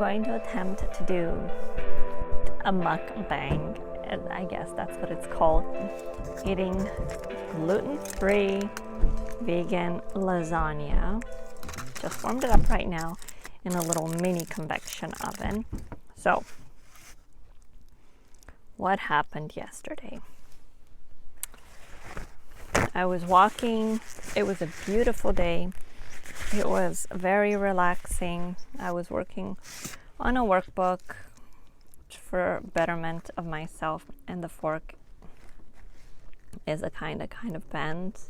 going to attempt to do a mukbang, and I guess that's what it's called. Eating gluten-free vegan lasagna. Just warmed it up right now in a little mini convection oven. So, what happened yesterday? I was walking. It was a beautiful day. It was very relaxing. I was working on a workbook for betterment of myself, and the fork is a kind of bends.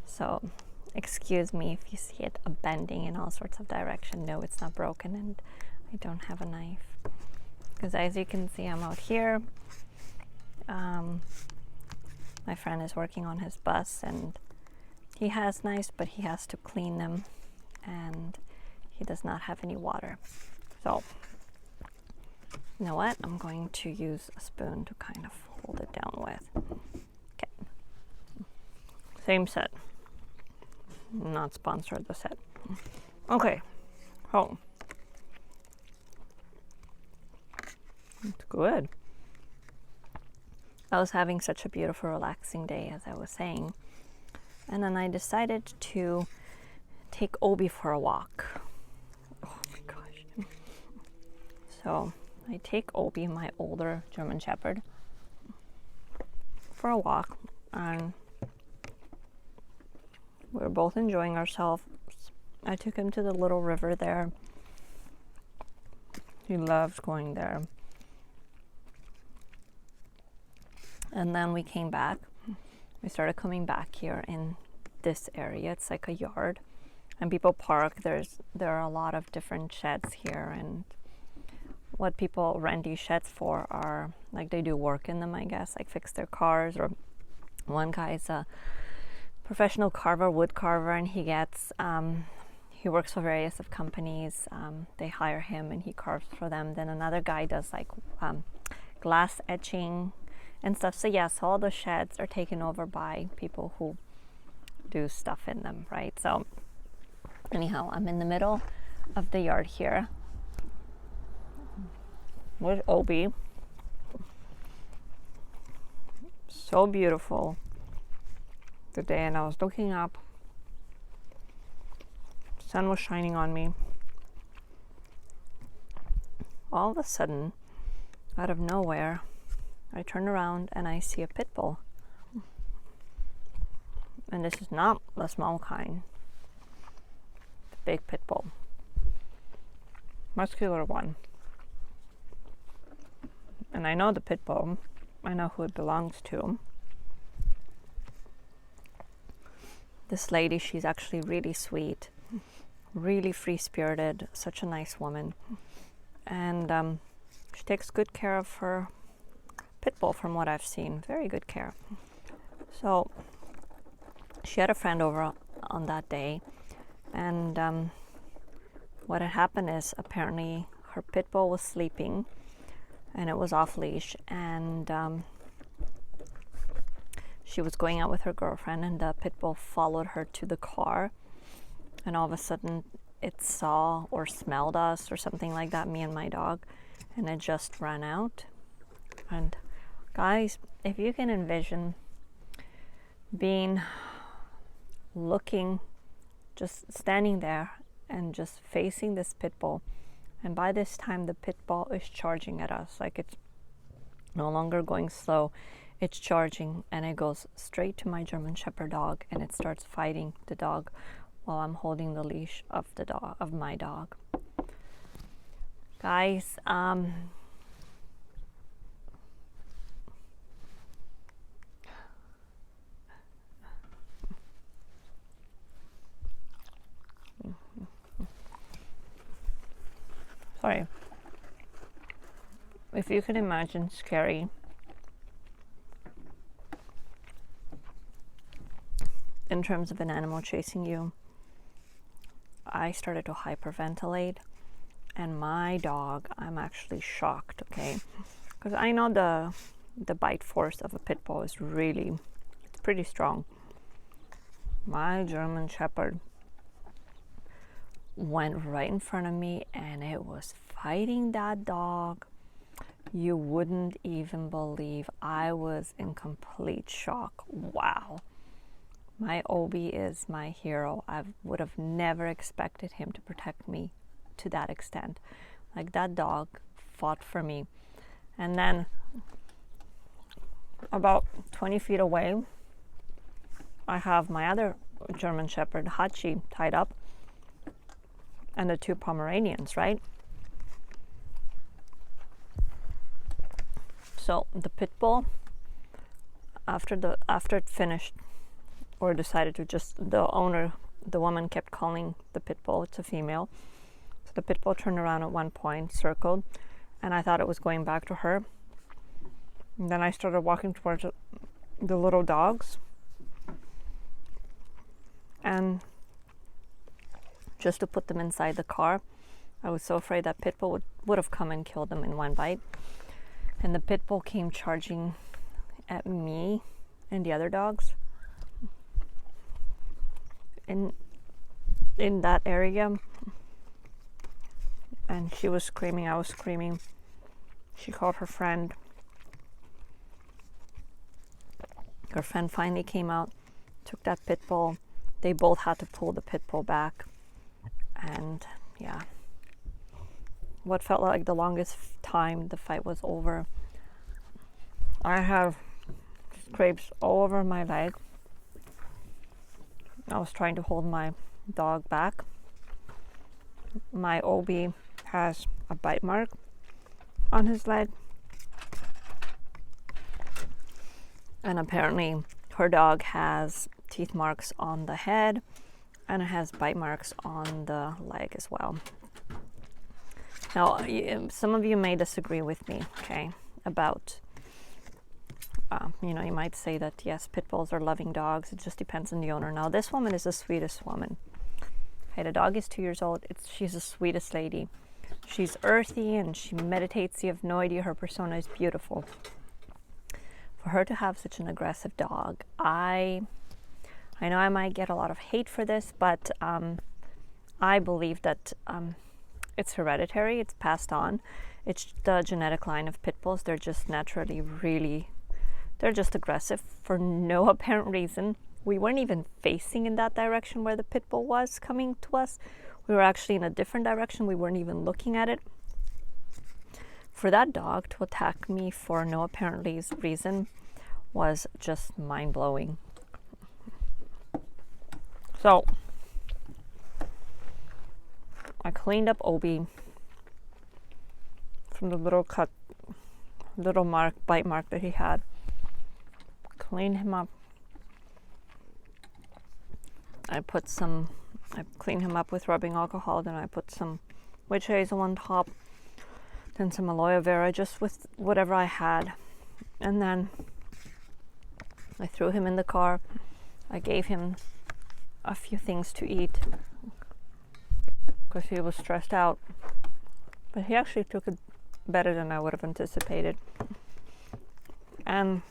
So excuse me if you see it bending in all sorts of direction. No, it's not broken, and I don't have a knife. Because as you can see, I'm out here. My friend is working on his bus, and he has knives, but he has to clean them, and he does not have any water. So, you know what? I'm going to use a spoon to kind of hold it down with. Okay. Same set. Not sponsored, the set. Okay. Oh. It's good. I was having such a beautiful, relaxing day, as I was saying. And then I decided to take Obi for a walk. Oh my gosh. So I take Obi, my older German Shepherd, for a walk, and we were both enjoying ourselves. I took him to the little river there. He loves going there. And then we came back. We started coming back here in this area. It's like a yard, and people park. There are a lot of different sheds here, and what people rent these sheds for are, like, they do work in them, I guess, like fix their cars. Or one guy is a professional carver, wood carver, and he works for various of companies. They hire him and he carves for them. Then another guy does like glass etching and stuff. So yes, all the sheds are taken over by people who do stuff in them, right? So anyhow, I'm in the middle of the yard here with Obi. So beautiful today, and I was looking up. Sun was shining on me. All of a sudden, out of nowhere, I turn around and I see a Pitbull. And this is not the small kind. The big Pitbull. Muscular one. And I know the Pitbull. I know who it belongs to. This lady, she's actually really sweet. Really free-spirited. Such a nice woman. And she takes good care of her Pitbull, from what I've seen. Very good care. So she had a friend over on that day, and what had happened is, apparently her Pitbull was sleeping and it was off leash, and she was going out with her girlfriend, and the Pitbull followed her to the car, and all of a sudden it saw or smelled us or something like that, me and my dog, and it just ran out. And guys, if you can envision looking, just standing there and just facing this Pitbull, and by this time the Pitbull is charging at us. Like, it's no longer going slow, it's charging, and it goes straight to my German Shepherd dog, and it starts fighting the dog while I'm holding the leash of my dog. Guys, sorry. If you can imagine scary, in terms of an animal chasing you, I started to hyperventilate, and my dog, I'm actually shocked, okay? Because I know the bite force of a pit bull is it's pretty strong. My German Shepherd went right in front of me, and it was fighting that dog. You wouldn't even believe. I was in complete shock. Wow. My Obi is my hero. I would have never expected him to protect me to that extent. Like, that dog fought for me. And then about 20 feet away, I have my other German Shepherd, Hachi, tied up, and the 2 Pomeranians, right? So the Pitbull, after it finished, or decided to just, the woman kept calling the Pitbull, it's a female. So the Pitbull turned around at one point, circled, and I thought it was going back to her. And then I started walking towards the little dogs, and just to put them inside the car. I was so afraid that Pitbull would have come and killed them in one bite. And the Pitbull came charging at me and the other dogs in that area. And she was screaming, I was screaming. She called her friend. Her friend finally came out, took that Pitbull. They both had to pull the Pitbull back. And yeah, what felt like the longest time, the fight was over. I have scrapes all over my leg. I was trying to hold my dog back. My Obi has a bite mark on his leg. And apparently her dog has teeth marks on the head, and it has bite marks on the leg as well. Now, some of you may disagree with me, okay, about, you might say that, yes, pit bulls are loving dogs. It just depends on the owner. Now, this woman is the sweetest woman. Okay, the dog is 2 years old. She's the sweetest lady. She's earthy and she meditates. You have no idea. Her persona is beautiful. For her to have such an aggressive dog, I know I might get a lot of hate for this, but I believe that it's hereditary, it's passed on. It's the genetic line of pit bulls. They're just naturally they're just aggressive for no apparent reason. We weren't even facing in that direction where the pit bull was coming to us. We were actually in a different direction. We weren't even looking at it. For that dog to attack me for no apparent reason was just mind-blowing. So I cleaned up Obi from the little bite mark that he had. Cleaned him up. I cleaned him up with rubbing alcohol, then I put some witch hazel on top, then some aloe vera, just with whatever I had. And then I threw him in the car. I gave him a few things to eat because he was stressed out. But he actually took it better than I would have anticipated. And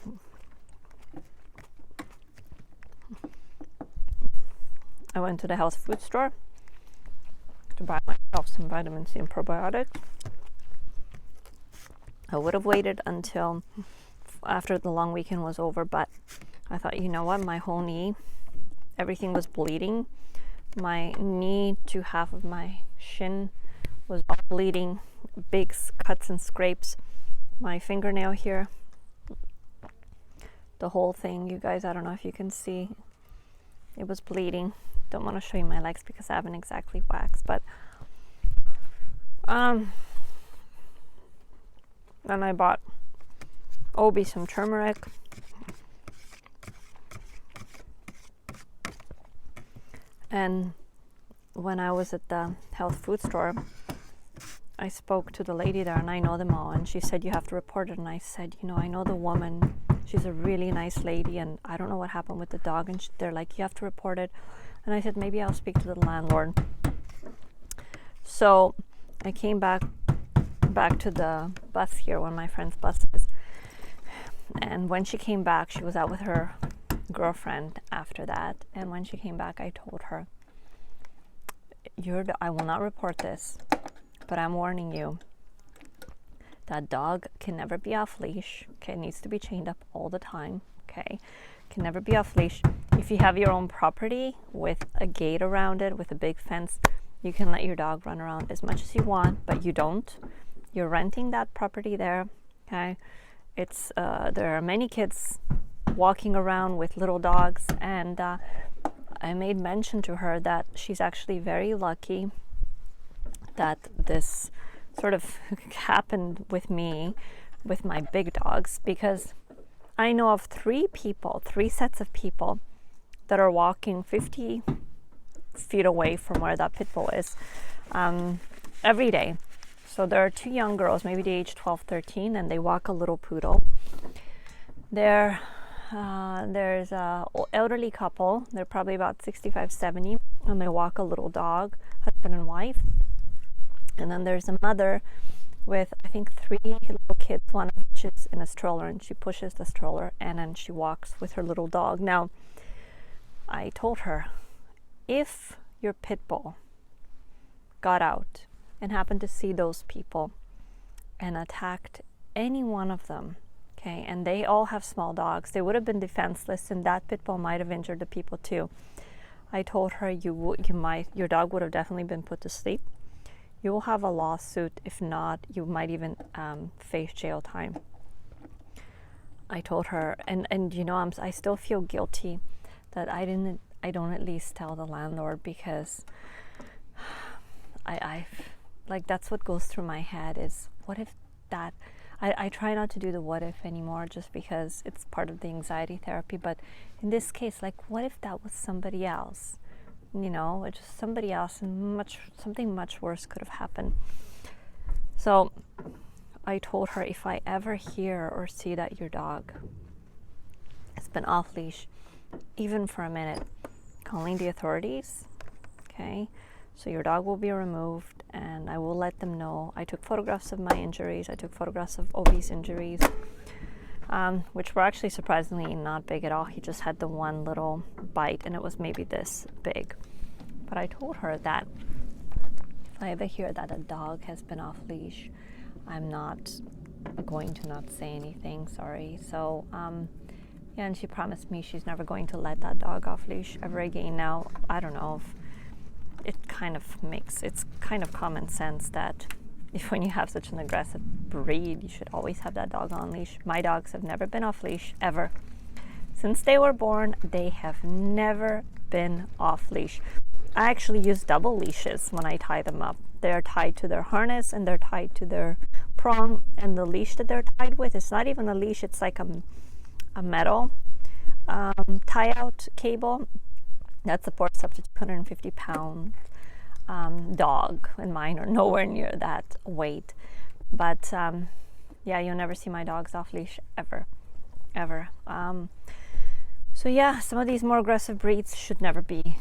I went to the health food store to buy myself some vitamin C and probiotics. I would have waited until after the long weekend was over, but I thought, you know what, my whole knee, everything was bleeding. My knee to half of my shin was all bleeding, big cuts and scrapes. My fingernail here, the whole thing, you guys, I don't know if you can see, it was bleeding. Don't want to show you my legs because I haven't exactly waxed, but then I bought Obi some turmeric. And when I was at the health food store, I spoke to the lady there, and I know them all, and she said, you have to report it. And I said, I know the woman, she's a really nice lady, and I don't know what happened with the dog. And they're like, you have to report it. And I said, maybe I'll speak to the landlord. So I came back to the bus here, one of my friend's buses. And when she came back, she was out with her girlfriend after that. And when she came back, I told her, I will not report this, but I'm warning you. That dog can never be off leash. Okay, it needs to be chained up all the time. Okay, can never be off leash. If you have your own property with a gate around it, with a big fence, you can let your dog run around as much as you want, but you don't. You're renting that property there. Okay, it's there are many kids walking around with little dogs, and I made mention to her that she's actually very lucky that this sort of happened with me, with my big dogs, because I know of three sets of people that are walking 50 feet away from where that Pitbull is every day. So there are two young girls, maybe the age 12, 13, and they walk a little poodle. There's a elderly couple, they're probably about 65, 70, and they walk a little dog, husband and wife. And then there's a mother with, I think, 3 little kids, one of which is in a stroller, and she pushes the stroller and then she walks with her little dog. Now, I told her, if your pit bull got out and happened to see those people and attacked any one of them, okay, and they all have small dogs, they would have been defenseless, and that pit bull might have injured the people too. I told her your dog would have definitely been put to sleep. You will have a lawsuit. If not, you might even face jail time. I told her, and you know, I still feel guilty that I don't at least tell the landlord, because I like, that's what goes through my head is, what if that, I try not to do the what if anymore, just because it's part of the anxiety therapy. But in this case, like, what if that was somebody else? You know, it's just somebody else, and something much worse could have happened. So I told her, if I ever hear or see that your dog has been off leash, even for a minute, calling the authorities. Okay, so your dog will be removed, and I will let them know. I took photographs of my injuries. I took photographs of Obi's injuries, which were actually surprisingly not big at all. He just had the one little bite, and it was maybe this big. But I told her that if I ever hear that a dog has been off leash, I'm not going to not say anything. Sorry. So yeah, and she promised me she's never going to let that dog off leash ever again. Now, I don't know if it's kind of common sense that if when you have such an aggressive breed, you should always have that dog on leash. My dogs have never been off leash, ever. Since they were born, they have never been off leash. I actually use double leashes when I tie them up. They're tied to their harness and they're tied to their prong, and the leash that they're tied with, it's not even a leash, it's like a metal tie-out cable that supports up to 250-pound dog, and mine are nowhere near that weight. But yeah, you'll never see my dogs off leash ever. So yeah, some of these more aggressive breeds should never be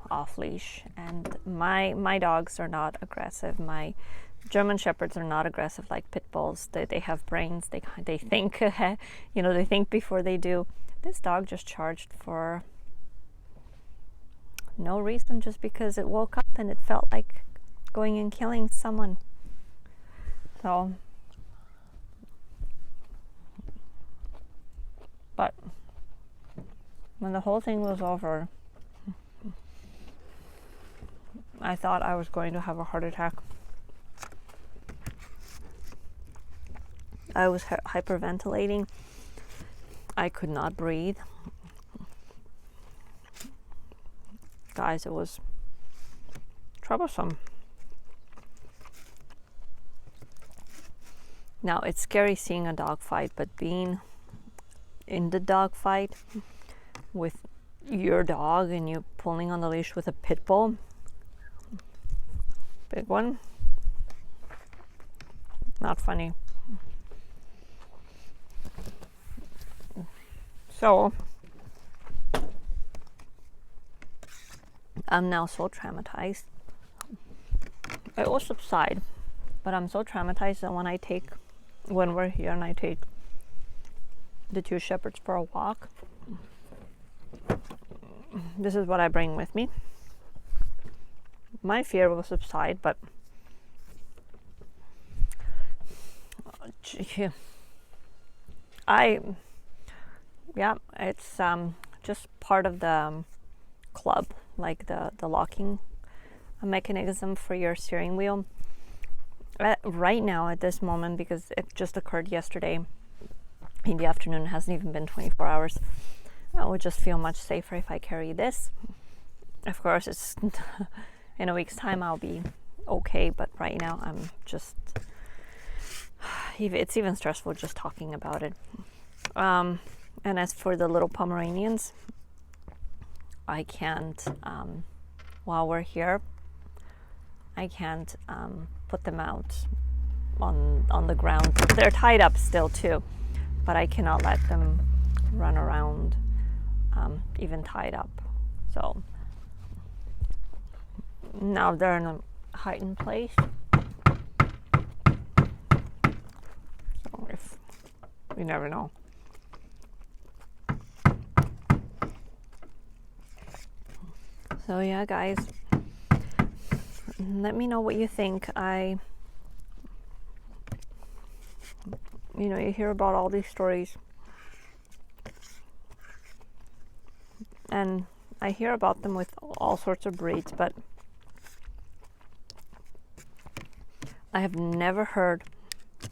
off leash, and my dogs are not aggressive. My German Shepherds are not aggressive like pit bulls. They have brains. They think they think before they do. This dog just charged for no reason, just because it woke up and it felt like going and killing someone. So, but when the whole thing was over, I thought I was going to have a heart attack. I was hyperventilating. I could not breathe. Guys, it was troublesome. Now, it's scary seeing a dog fight, but being in the dog fight with your dog and you pulling on the leash with a pit bull, big one, not funny. So I'm now so traumatized. It will subside, but I'm so traumatized that when we're here and I take the 2 shepherds for a walk, this is what I bring with me. My fear will subside, but Yeah, it's just part of the club, like the locking mechanism for your steering wheel. Right now, at this moment, because it just occurred yesterday in the afternoon, it hasn't even been 24 hours, I would just feel much safer if I carry this. Of course, it's in a week's time I'll be okay, but right now I'm just, it's even stressful just talking about it. And as for the little Pomeranians, I can't, while we're here, I can't put them out on the ground. They're tied up still too, but I cannot let them run around even tied up. So now they're in a heightened place. So if you never know. So yeah, guys, let me know what you think. You hear about all these stories, and I hear about them with all sorts of breeds, but I have never heard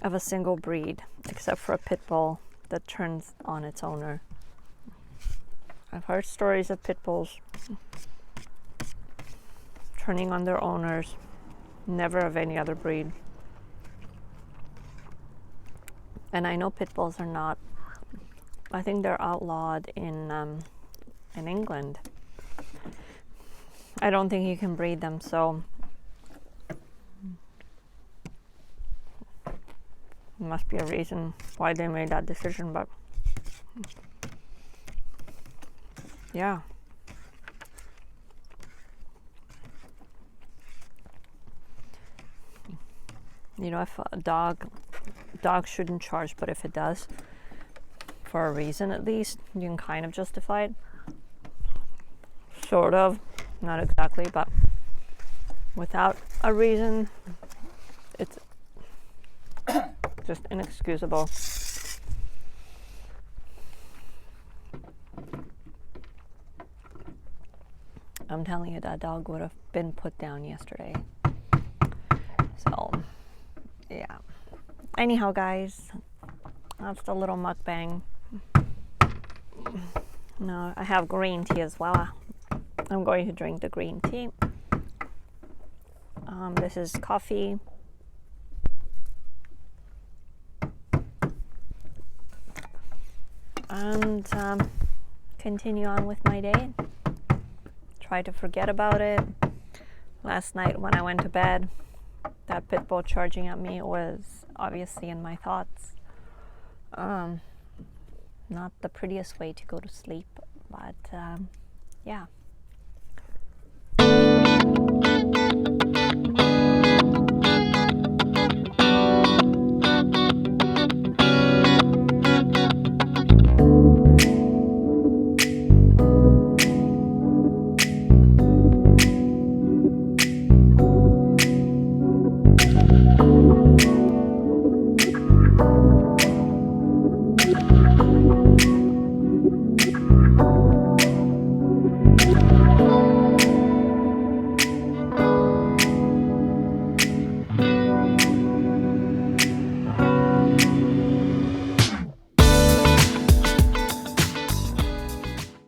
of a single breed, except for a Pitbull, that turns on its owner. I've heard stories of Pitbulls turning on their owners, never of any other breed. And I know Pitbulls are not, I think they're outlawed in England. I don't think you can breed them, so must be a reason why they made that decision, but yeah. If a dog shouldn't charge, but if it does, for a reason at least, you can kind of justify it. Sort of, not exactly, but without a reason, it's just inexcusable. I'm telling you, that dog would have been put down yesterday. So, yeah. Anyhow, guys, that's the little mukbang. No, I have green tea as well. I'm going to drink the green tea. This is coffee. And continue on with my day. Try to forget about it. Last night when I went to bed, that Pitbull charging at me was obviously in my thoughts. Not the prettiest way to go to sleep, but yeah.